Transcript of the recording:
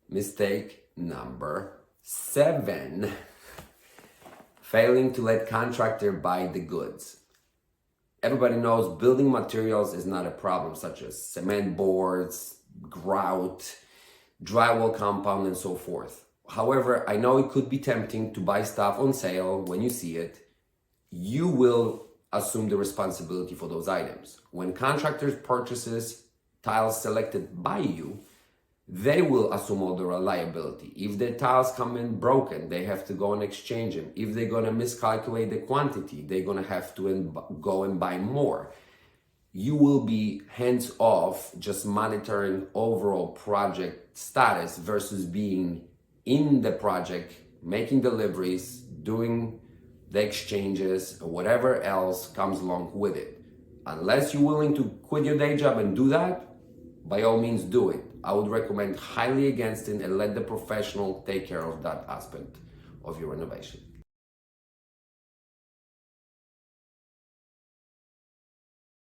Mistake number 7. Failing to let contractor buy the goods. Everybody knows building materials is not a problem, such as cement boards, grout, drywall compound, and so forth. However, I know it could be tempting to buy stuff on sale when you see it. You will assume the responsibility for those items. When contractors purchases tiles selected by you, they will assume all the liability. If the tiles come in broken, they have to go and exchange them. If they're gonna miscalculate the quantity, they're gonna have to go and buy more. You will be hands off just monitoring overall project status versus being in the project, making deliveries, doing the exchanges, or whatever else comes along with it. Unless you're willing to quit your day job and do that, by all means do it. I would recommend highly against it and let the professional take care of that aspect of your renovation.